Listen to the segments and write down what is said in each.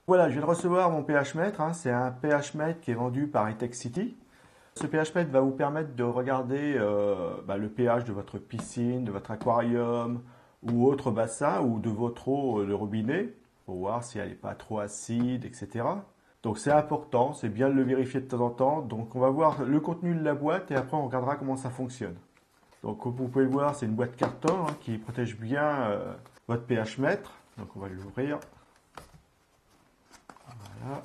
Voilà, je viens de recevoir mon pH mètre, hein. C'est un pH mètre qui est vendu par Etex City. Ce pH mètre va vous permettre de regarder le pH de votre piscine, de votre aquarium ou autre bassin ou de votre eau de robinet pour voir si elle n'est pas trop acide, etc. Donc c'est important, c'est bien de le vérifier de temps en temps. Donc on va voir le contenu de la boîte et après on regardera comment ça fonctionne. Donc comme vous pouvez le voir, c'est une boîte carton hein, qui protège bien votre pH mètre. Donc on va l'ouvrir. Voilà.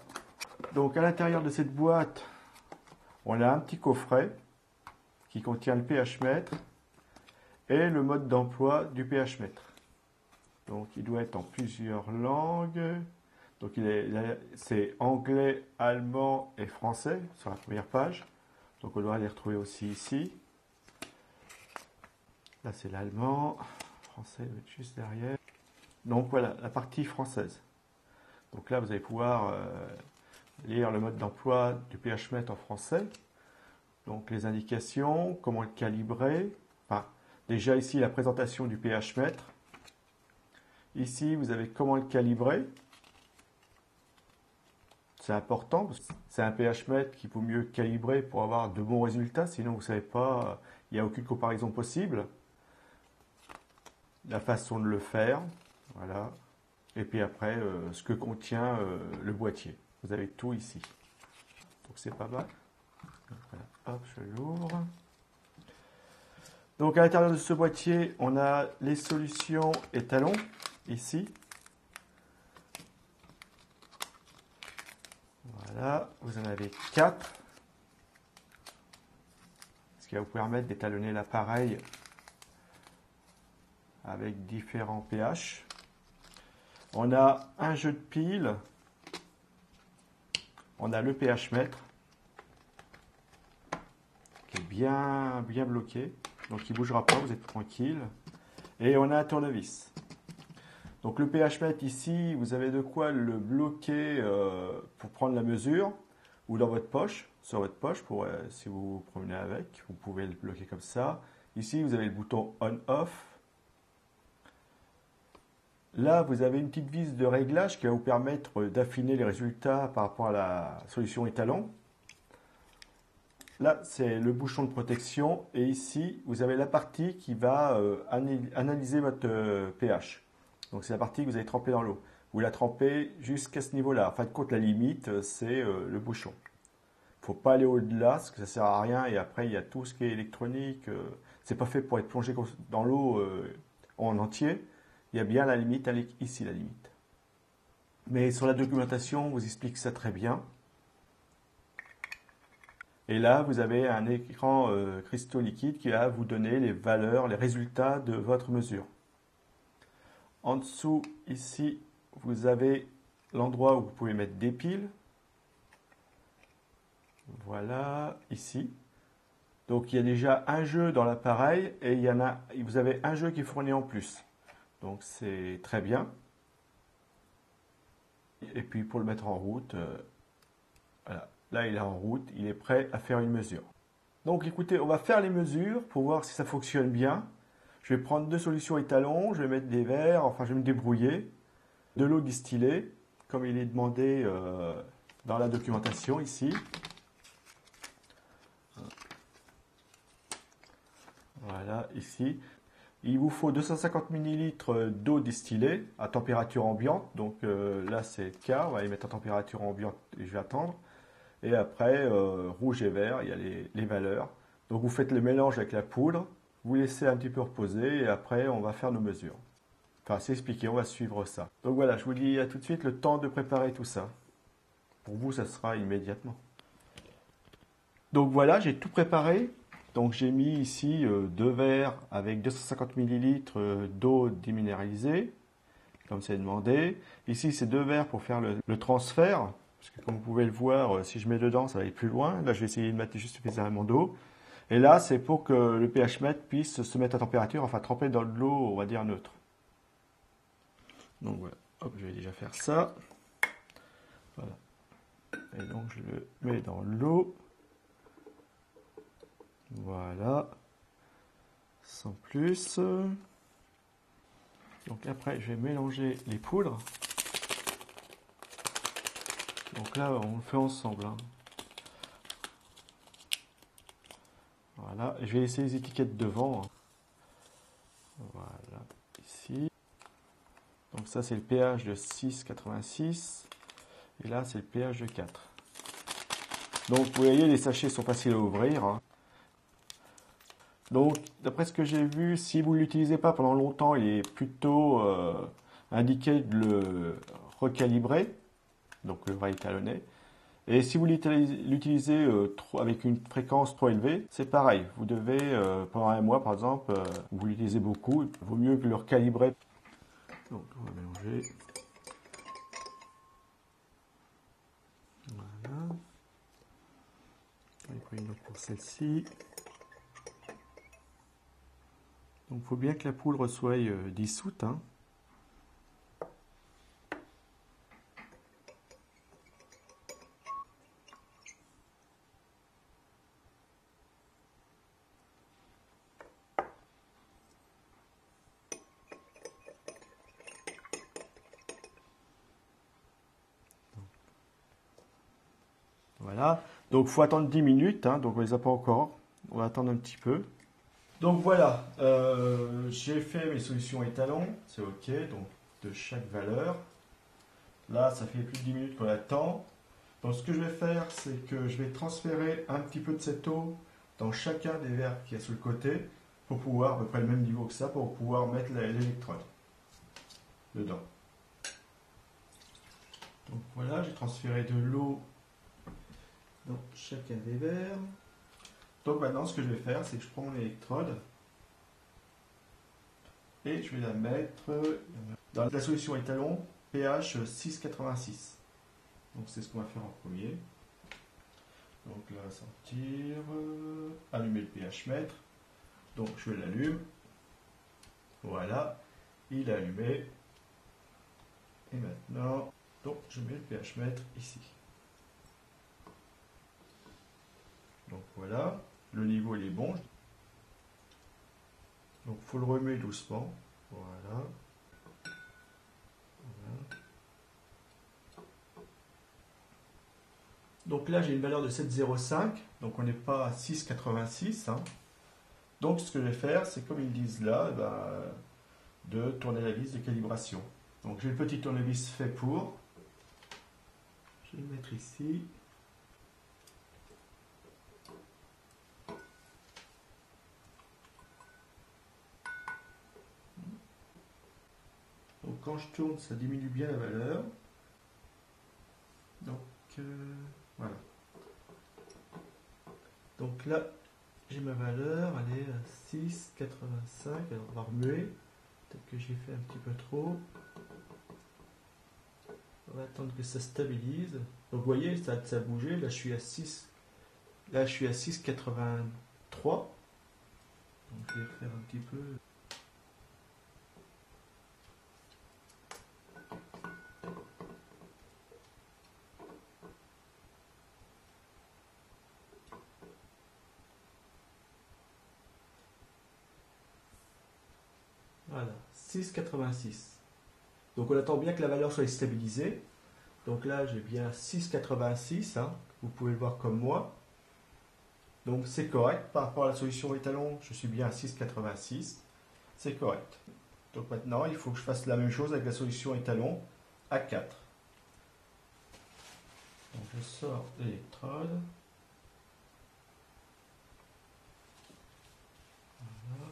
Donc à l'intérieur de cette boîte, on a un petit coffret qui contient le pH mètre et le mode d'emploi du pH mètre. Donc il doit être en plusieurs langues. Donc c'est anglais, allemand et français sur la première page. Donc on doit les retrouver aussi ici. Là c'est l'allemand, français doit être juste derrière. Donc voilà la partie française. Donc là vous allez pouvoir lire le mode d'emploi du pH mètre en français. Donc les indications, comment le calibrer. Enfin, déjà ici la présentation du pH mètre. Ici vous avez comment le calibrer. C'est important, parce que c'est un pH mètre qu'il vaut mieux calibrer pour avoir de bons résultats, sinon vous ne savez pas, il n'y a aucune comparaison possible. La façon de le faire, voilà. Et puis après, ce que contient le boîtier. Vous avez tout ici. Donc c'est pas mal. Voilà. Hop, je l'ouvre. Donc à l'intérieur de ce boîtier, on a les solutions étalons, ici. Voilà, vous en avez 4. Ce qui va vous permettre d'étalonner l'appareil avec différents pH. On a un jeu de piles. On a le pH mètre qui est bien bloqué. Donc il ne bougera pas, vous êtes tranquille. Et on a un tournevis. Donc le pH mètre ici, vous avez de quoi le bloquer pour prendre la mesure ou dans votre poche, sur votre poche, si vous vous promenez avec, vous pouvez le bloquer comme ça. Ici, vous avez le bouton on-off. Là, vous avez une petite vis de réglage qui va vous permettre d'affiner les résultats par rapport à la solution étalon. Là, c'est le bouchon de protection et ici, vous avez la partie qui va analyser votre pH. Donc, c'est la partie que vous allez tremper dans l'eau. Vous la trempez jusqu'à ce niveau-là. En fin de compte, la limite, c'est le bouchon. Il ne faut pas aller au-delà, parce que ça ne sert à rien. Et après, il y a tout ce qui est électronique. C'est pas fait pour être plongé dans l'eau en entier. Il y a bien la limite, elle est ici la limite. Mais sur la documentation, on vous explique ça très bien. Et là, vous avez un écran cristaux liquide qui va vous donner les valeurs, les résultats de votre mesure. En dessous, ici, vous avez l'endroit où vous pouvez mettre des piles. Voilà, ici. Donc, il y a déjà un jeu dans l'appareil et vous avez un jeu qui est fourni en plus. Donc, c'est très bien. Et puis, pour le mettre en route, voilà. Là, il est en route, il est prêt à faire une mesure. Donc, écoutez, on va faire les mesures pour voir si ça fonctionne bien. Je vais prendre 2 solutions étalons, je vais mettre des verres, enfin, je vais me débrouiller. De l'eau distillée, comme il est demandé dans la documentation ici. Voilà, ici. Il vous faut 250 ml d'eau distillée à température ambiante. Donc là, c'est le cas. On va les mettre à température ambiante et je vais attendre. Et après, rouge et vert, il y a les valeurs. Donc vous faites le mélange avec la poudre. Vous laissez un petit peu reposer et après, on va faire nos mesures. Enfin, c'est expliqué, on va suivre ça. Donc voilà, je vous dis à tout de suite le temps de préparer tout ça. Pour vous, ça sera immédiatement. Donc voilà, j'ai tout préparé. Donc j'ai mis ici 2 verres avec 250 ml d'eau déminéralisée, comme c'est demandé. Ici, c'est 2 verres pour faire le transfert. Parce que comme vous pouvez le voir, si je mets dedans, ça va aller plus loin. Là, je vais essayer de mettre juste suffisamment d'eau. Et là, c'est pour que le pH mètre puisse se mettre à température, enfin tremper dans de l'eau, on va dire neutre. Donc voilà, hop, je vais déjà faire ça. Voilà. Et donc je le mets dans l'eau. Voilà. Sans plus. Donc après, je vais mélanger les poudres. Donc là, on le fait ensemble, hein. Voilà, je vais laisser les étiquettes devant, hein. Voilà, ici. Donc ça, c'est le pH de 6,86. Et là, c'est le pH de 4. Donc, vous voyez, les sachets sont faciles à ouvrir, hein. Donc, d'après ce que j'ai vu, si vous ne l'utilisez pas pendant longtemps, il est plutôt indiqué de le recalibrer, donc le réétalonner. Et si vous l'utilisez avec une fréquence trop élevée, c'est pareil. Vous devez, pendant un mois par exemple, vous l'utilisez beaucoup, il vaut mieux que le recalibrer. Donc, on va mélanger. Voilà. On va prendre une autre pour celle-ci. Donc, il faut bien que la poudre soit dissoute, hein. Voilà. Donc, il faut attendre 10 minutes, hein. Donc, on ne les a pas encore. On va attendre un petit peu. Donc voilà, j'ai fait mes solutions étalons, c'est OK, donc de chaque valeur. Là, ça fait plus de 10 minutes qu'on attend. Donc ce que je vais faire, c'est que je vais transférer un petit peu de cette eau dans chacun des verres qui est sur le côté, pour pouvoir, à peu près le même niveau que ça, pour pouvoir mettre l'électrode dedans. Donc voilà, j'ai transféré de l'eau dans chacun des verres. Donc maintenant, ce que je vais faire, c'est que je prends mon électrode et je vais la mettre dans la solution étalon pH 6,86. Donc c'est ce qu'on va faire en premier. Donc là, sortir, allumer le pH mètre. Donc je l'allume. Voilà, il est allumé. Et maintenant, donc je mets le pH mètre ici. Donc voilà. Le niveau il est bon. Donc il faut le remuer doucement. Voilà. Voilà. Donc là j'ai une valeur de 7,05. Donc on n'est pas à 6,86, hein. Donc ce que je vais faire, c'est comme ils disent là, de tourner la vis de calibration. Donc j'ai le petit tournevis fait pour. Je vais le mettre ici. Donc quand je tourne, ça diminue bien la valeur. Donc voilà. Donc là, j'ai ma valeur, elle est à 6,85. Alors on va remuer. Peut-être que j'ai fait un petit peu trop. On va attendre que ça stabilise. Donc vous voyez, ça a bougé. Là je suis à 6. Là je suis à 6,83. Donc je vais faire un petit peu. Voilà, 6,86. Donc on attend bien que la valeur soit stabilisée. Donc là j'ai bien 6,86, hein. Vous pouvez le voir comme moi. Donc c'est correct. Par rapport à la solution étalon, je suis bien à 6,86. C'est correct. Donc maintenant, il faut que je fasse la même chose avec la solution étalon à 4. Donc je sors l'électrode. Voilà.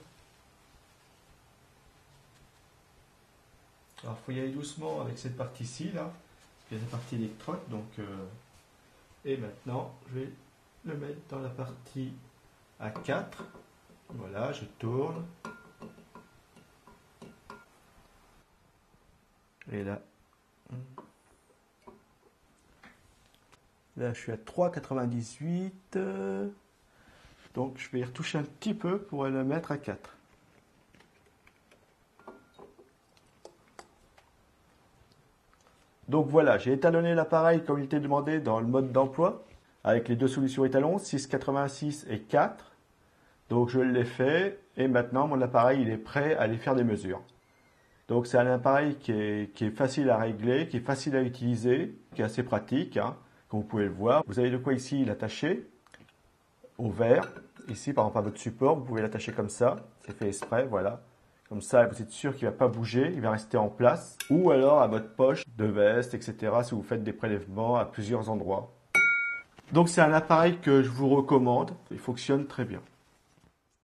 Alors il faut y aller doucement avec cette partie-ci, là. Il y a la partie électrode. Donc, et maintenant, je vais le mettre dans la partie à 4. Voilà, je tourne. Et là, je suis à 3,98. Donc je vais y retoucher un petit peu pour le mettre à 4. Donc voilà, j'ai étalonné l'appareil comme il était demandé dans le mode d'emploi, avec les deux solutions étalons, 6,86 et 4. Donc je l'ai fait, et maintenant mon appareil il est prêt à aller faire des mesures. Donc c'est un appareil qui est facile à régler, qui est facile à utiliser, qui est assez pratique, hein. comme vous pouvez le voir. Vous avez de quoi ici l'attacher au verre. Ici, par exemple, à votre support, vous pouvez l'attacher comme ça. C'est fait exprès, voilà. Comme ça, vous êtes sûr qu'il ne va pas bouger, il va rester en place. Ou alors à votre poche de veste, etc. si vous faites des prélèvements à plusieurs endroits. Donc c'est un appareil que je vous recommande. Il fonctionne très bien.